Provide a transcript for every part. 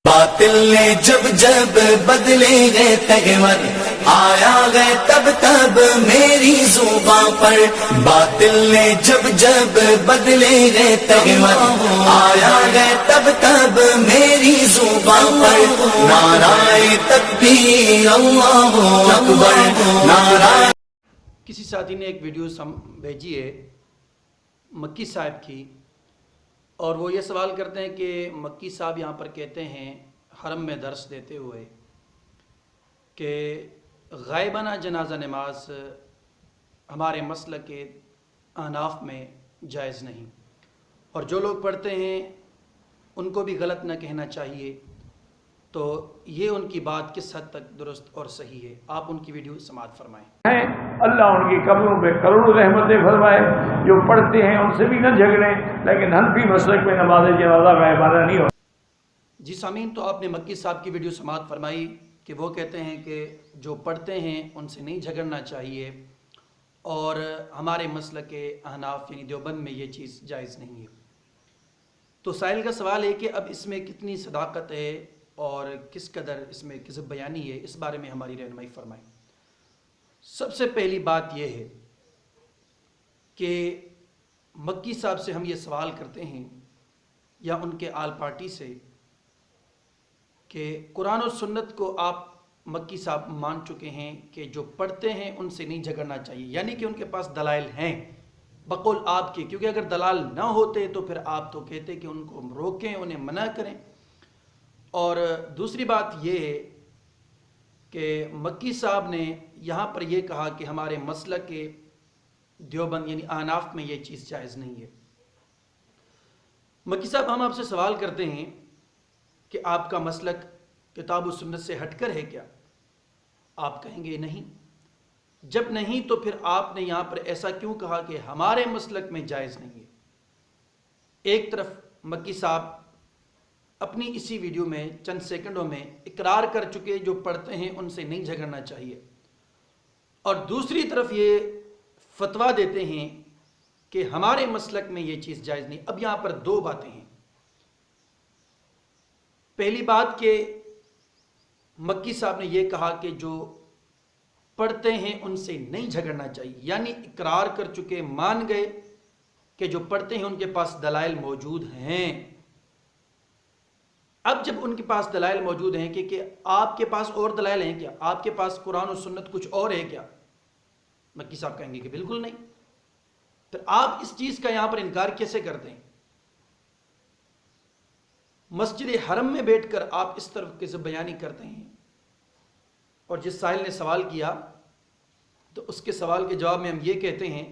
باطل نے جب جب بدلے گئے تیور، آیا گئے تب تب میری زباں پر۔ باطل نے جب جب بدلے گئے تیور، آیا گئے تب تب میری زباں پر۔ نعرہ تکبیر اللہ اکبر، نعرہ۔ کسی ساتھی نے ایک ویڈیو بھیجی ہے مکی صاحب کی، اور وہ یہ سوال کرتے ہیں کہ مکی صاحب یہاں پر کہتے ہیں حرم میں درس دیتے ہوئے کہ غائبانہ جنازہ نماز ہمارے مسلک کے احناف میں جائز نہیں، اور جو لوگ پڑھتے ہیں ان کو بھی غلط نہ کہنا چاہیے۔ تو یہ ان کی بات کس حد تک درست اور صحیح ہے، آپ ان کی ویڈیو سماعت فرمائیں۔ اللہ ان کی قبروں پہ کروڑوں رحمتیں فرمائے۔ جو پڑھتے ہیں ان سے بھی نہ جھگڑیں، لیکن حنفی مسلک میں نماز جنازہ غائبانہ نہیں ہو۔ جی سامعین، تو آپ نے مکی صاحب کی ویڈیو سماعت فرمائی کہ وہ کہتے ہیں کہ جو پڑھتے ہیں ان سے نہیں جھگڑنا چاہیے، اور ہمارے مسلک کے احناف یعنی دیوبند میں یہ چیز جائز نہیں ہے۔ تو سائل کا سوال ہے کہ اب اس میں کتنی صداقت ہے اور کس قدر اس میں کذب بیانی ہے، اس بارے میں ہماری رہنمائی فرمائیں۔ سب سے پہلی بات یہ ہے کہ مکی صاحب سے ہم یہ سوال کرتے ہیں یا ان کے آل پارٹی سے کہ قرآن و سنت کو آپ مکی صاحب مان چکے ہیں کہ جو پڑھتے ہیں ان سے نہیں جھگڑنا چاہیے، یعنی کہ ان کے پاس دلائل ہیں بقول آپ کے، کیونکہ اگر دلائل نہ ہوتے تو پھر آپ تو کہتے کہ ان کو روکیں، انہیں منع کریں۔ اور دوسری بات یہ ہے کہ مکی صاحب نے یہاں پر یہ کہا کہ ہمارے مسلک کے دیوبند یعنی احناف میں یہ چیز جائز نہیں ہے۔ مکی صاحب، ہم آپ سے سوال کرتے ہیں کہ آپ کا مسلک کتاب و سنت سے ہٹ کر ہے کیا؟ آپ کہیں گے نہیں۔ جب نہیں تو پھر آپ نے یہاں پر ایسا کیوں کہا کہ ہمارے مسلک میں جائز نہیں ہے؟ ایک طرف مکی صاحب اپنی اسی ویڈیو میں چند سیکنڈوں میں اقرار کر چکے جو پڑھتے ہیں ان سے نہیں جھگڑنا چاہیے، اور دوسری طرف یہ فتویٰ دیتے ہیں کہ ہمارے مسلک میں یہ چیز جائز نہیں۔ اب یہاں پر دو باتیں ہیں۔ پہلی بات کہ مکی صاحب نے یہ کہا کہ جو پڑھتے ہیں ان سے نہیں جھگڑنا چاہیے، یعنی اقرار کر چکے، مان گئے کہ جو پڑھتے ہیں ان کے پاس دلائل موجود ہیں۔ اب جب ان کے پاس دلائل موجود ہیں کہ آپ کے پاس اور دلائل ہیں کیا؟ آپ کے پاس قرآن و سنت کچھ اور ہے کیا؟ مکی صاحب کہیں گے کہ بالکل نہیں۔ پھر آپ اس چیز کا یہاں پر انکار کیسے کرتے ہیں؟ مسجد حرم میں بیٹھ کر آپ اس طرف کذب بیانی کرتے ہیں۔ اور جس سائل نے سوال کیا تو اس کے سوال کے جواب میں ہم یہ کہتے ہیں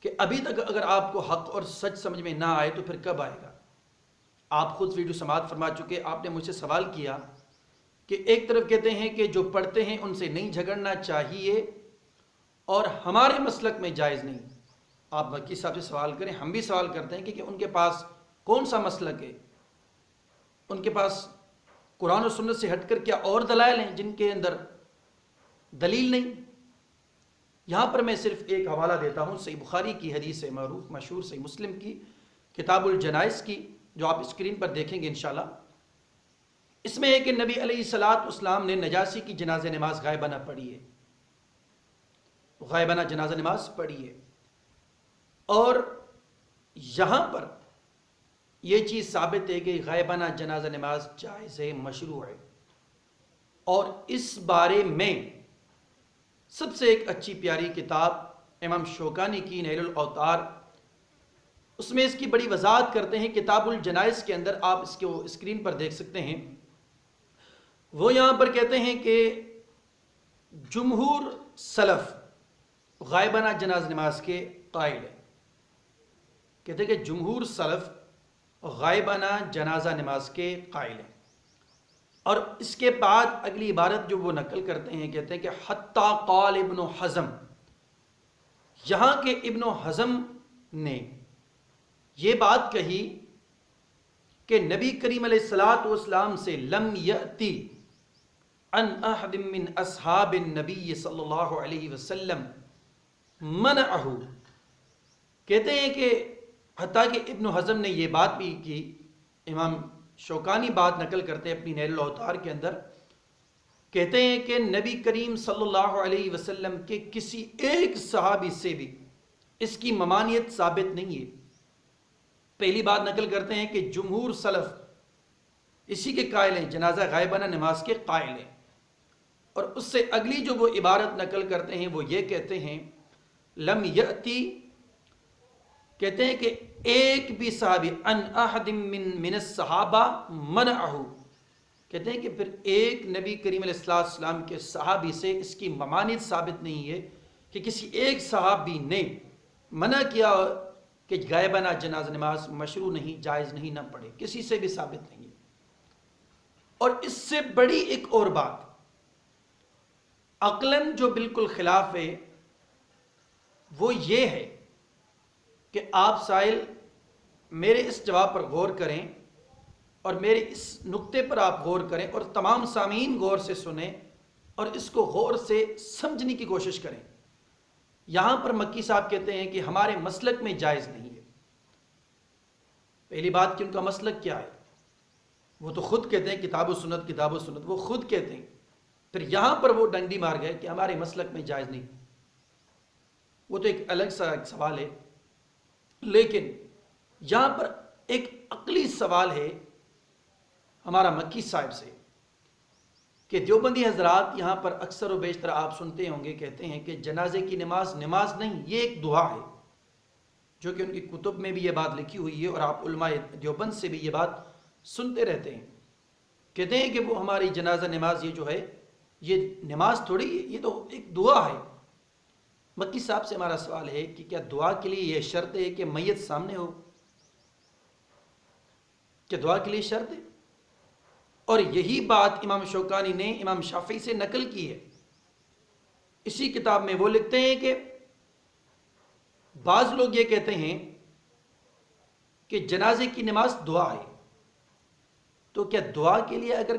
کہ ابھی تک اگر آپ کو حق اور سچ سمجھ میں نہ آئے تو پھر کب آئے گا؟ آپ خود ویڈیو سماعت فرما چکے، آپ نے مجھ سے سوال کیا کہ ایک طرف کہتے ہیں کہ جو پڑھتے ہیں ان سے نہیں جھگڑنا چاہیے اور ہمارے مسلک میں جائز نہیں۔ آپ مکی صاحب سے سوال کریں، ہم بھی سوال کرتے ہیں کہ ان کے پاس کون سا مسلک ہے؟ ان کے پاس قرآن و سنت سے ہٹ کر کیا اور دلائل ہیں جن کے اندر دلیل نہیں؟ یہاں پر میں صرف ایک حوالہ دیتا ہوں، صحیح بخاری کی حدیث ہے، معروف مشہور صحیح مسلم کی کتاب الجنائز کی، جو آپ اسکرین پر دیکھیں گے انشاءاللہ۔ اس میں ہے کہ نبی علیہ الصلوۃ والسلام نے نجاشی کی جنازہ نماز غائبانہ پڑھی ہے، غائبانہ جنازہ نماز پڑھی ہے، اور یہاں پر یہ چیز ثابت ہے کہ غائبانہ جنازہ نماز جائز ہے، مشروع ہے۔ اور اس بارے میں سب سے ایک اچھی پیاری کتاب امام شوکانی کی نیل الاوطار، اس میں اس کی بڑی وضاحت کرتے ہیں۔ کتاب الجنائز کے اندر آپ اس کو اسکرین پر دیکھ سکتے ہیں۔ وہ یہاں پر کہتے ہیں کہ جمہور سلف غائبانہ جنازہ نماز کے قائل ہے۔ کہتے ہیں کہ جمہور سلف غائبانہ جنازہ نماز کے قائل ہیں، اور اس کے بعد اگلی عبارت جو وہ نقل کرتے ہیں، کہتے ہیں کہ حتیٰ قال ابن حزم، یہاں کے ابن حزم نے یہ بات کہی کہ نبی کریم علیہ الصلوۃ والسلام سے لم یأتی ان احد من اصحاب النبی صلی اللہ علیہ وسلم منعہ، کہتے ہیں کہ حتیٰ کہ ابن حزم نے یہ بات بھی کی، امام شوکانی بات نقل کرتے ہیں اپنی نیل الاوتار کے اندر، کہتے ہیں کہ نبی کریم صلی اللہ علیہ وسلم کے کسی ایک صحابی سے بھی اس کی ممانعت ثابت نہیں ہے۔ پہلی بات نقل کرتے ہیں کہ جمہور سلف اسی کے قائل ہیں، جنازہ غائبانہ نماز کے قائل ہیں، اور اس سے اگلی جو وہ عبارت نقل کرتے ہیں وہ یہ کہتے ہیں لم یأتی، کہتے ہیں کہ ایک بھی صحابی ان احد من الصحابہ منعہ، کہتے ہیں کہ پھر ایک نبی کریم علیہ السلام کے صحابی سے اس کی ممانعت ثابت نہیں ہے کہ کسی ایک صحابی نے منع کیا کہ غائبانہ جنازہ نماز مشروع نہیں، جائز نہیں، نہ پڑھے، کسی سے بھی ثابت نہیں ہے۔ اور اس سے بڑی ایک اور بات عقلاً جو بالکل خلاف ہے وہ یہ ہے کہ آپ سائل میرے اس جواب پر غور کریں اور میرے اس نقطے پر آپ غور کریں اور تمام سامعین غور سے سنیں اور اس کو غور سے سمجھنے کی کوشش کریں۔ یہاں پر مکی صاحب کہتے ہیں کہ ہمارے مسلک میں جائز نہیں ہے۔ پہلی بات کہ ان کا مسلک کیا ہے، وہ تو خود کہتے ہیں کتاب و سنت، کتاب و سنت، وہ خود کہتے ہیں، پھر یہاں پر وہ ڈنڈی مار گئے کہ ہمارے مسلک میں جائز نہیں۔ وہ تو ایک الگ سا ایک سوال ہے، لیکن یہاں پر ایک عقلی سوال ہے ہمارا مکی صاحب سے کہ دیوبندی حضرات یہاں پر اکثر و بیشتر آپ سنتے ہوں گے کہتے ہیں کہ جنازے کی نماز نماز نہیں، یہ ایک دعا ہے، جو کہ ان کی کتب میں بھی یہ بات لکھی ہوئی ہے اور آپ علماء دیوبند سے بھی یہ بات سنتے رہتے ہیں۔ کہتے ہیں کہ وہ ہماری جنازہ نماز یہ جو ہے یہ نماز تھوڑی ہے، یہ تو ایک دعا ہے۔ مکی صاحب سے ہمارا سوال ہے کہ کیا دعا کے لیے یہ شرط ہے کہ میت سامنے ہو؟ کیا دعا کے لیے شرط ہے؟ اور یہی بات امام شوکانی نے امام شافعی سے نقل کی ہے۔ اسی کتاب میں وہ لکھتے ہیں کہ بعض لوگ یہ کہتے ہیں کہ جنازے کی نماز دعا ہے، تو کیا دعا کے لیے اگر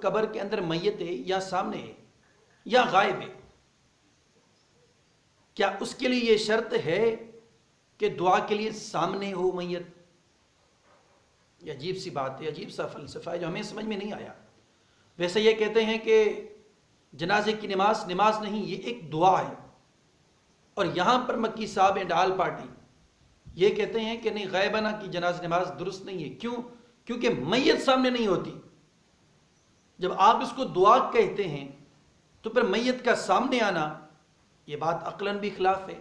قبر کے اندر میت ہے یا سامنے ہے یا غائب ہے، کیا اس کے لیے یہ شرط ہے کہ دعا کے لیے سامنے ہو میت؟ یہ عجیب سی بات ہے، عجیب سا فلسفہ ہے جو ہمیں سمجھ میں نہیں آیا۔ ویسے یہ کہتے ہیں کہ جنازے کی نماز نماز نہیں، یہ ایک دعا ہے، اور یہاں پر مکی صاحب اینڈ آل پارٹی یہ کہتے ہیں کہ نہیں، غائبانہ کی جنازہ نماز درست نہیں ہے۔ کیوں؟ کیونکہ میت سامنے نہیں ہوتی۔ جب آپ اس کو دعا کہتے ہیں تو پھر میت کا سامنے آنا یہ بات عقلاً بھی خلاف ہے۔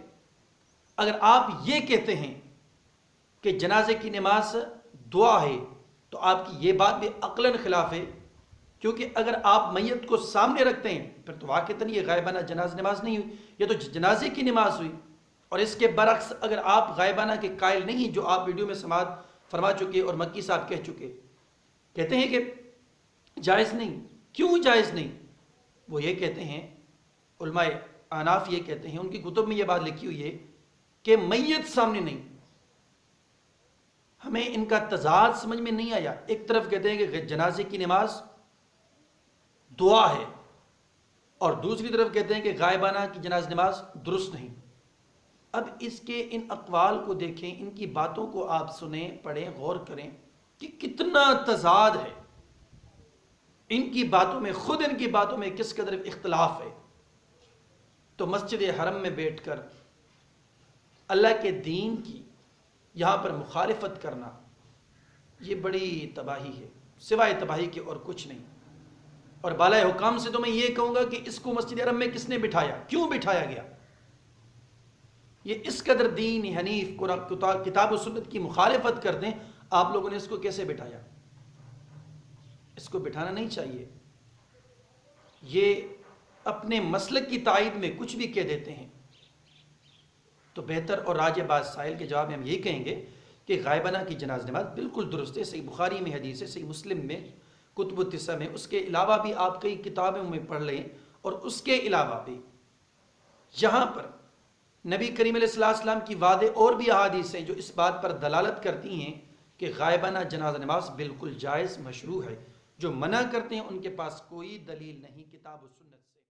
اگر آپ یہ کہتے ہیں کہ جنازے کی نماز دعا ہے تو آپ کی یہ بات بھی عقلاً خلاف ہے، کیونکہ اگر آپ میت کو سامنے رکھتے ہیں پھر تو واقعتاً یہ غائبانہ جنازہ نماز نہیں ہوئی، یہ تو جنازے کی نماز ہوئی۔ اور اس کے برعکس اگر آپ غائبانہ کے قائل نہیں، جو آپ ویڈیو میں سماعت فرما چکے اور مکی صاحب کہہ چکے، کہتے ہیں کہ جائز نہیں۔ کیوں جائز نہیں؟ وہ یہ کہتے ہیں، علماء احناف یہ کہتے ہیں، ان کی کتب میں یہ بات لکھی ہوئی ہے کہ میت سامنے نہیں۔ ہمیں ان کا تضاد سمجھ میں نہیں آیا۔ ایک طرف کہتے ہیں کہ جنازے کی نماز دعا ہے، اور دوسری طرف کہتے ہیں کہ غائبانہ کی جنازہ نماز درست نہیں۔ اب اس کے ان اقوال کو دیکھیں، ان کی باتوں کو آپ سنیں، پڑھیں، غور کریں کہ کتنا تضاد ہے ان کی باتوں میں، خود ان کی باتوں میں کس قدر اختلاف ہے۔ تو مسجد حرم میں بیٹھ کر اللہ کے دین کی یہاں پر مخالفت کرنا یہ بڑی تباہی ہے، سوائے تباہی کے اور کچھ نہیں۔ اور بالائے حکام سے تو میں یہ کہوں گا کہ اس کو مسجد حرم میں کس نے بٹھایا، کیوں بٹھایا گیا؟ یہ اس قدر دین حنیف کتاب و سنت کی مخالفت کرتے ہیں، آپ لوگوں نے اس کو کیسے بٹھایا؟ اس کو بٹھانا نہیں چاہیے۔ یہ اپنے مسلک کی تائید میں کچھ بھی کہہ دیتے ہیں۔ تو بہتر اور راجح بات سائل کے جواب میں ہم یہ کہیں گے کہ غائبانہ کی جنازہ نماز بالکل درست ہے، صحیح بخاری میں حدیث ہے، صحیح مسلم میں، کتب التسع میں، اس کے علاوہ بھی آپ کئی کتابوں میں پڑھ لیں، اور اس کے علاوہ بھی یہاں پر نبی کریم علیہ السلام کی واضح اور بھی احادیث ہیں جو اس بات پر دلالت کرتی ہیں کہ غائبانہ جنازہ نماز بالکل جائز مشروع ہے۔ جو منع کرتے ہیں ان کے پاس کوئی دلیل نہیں کتاب و سنت سے۔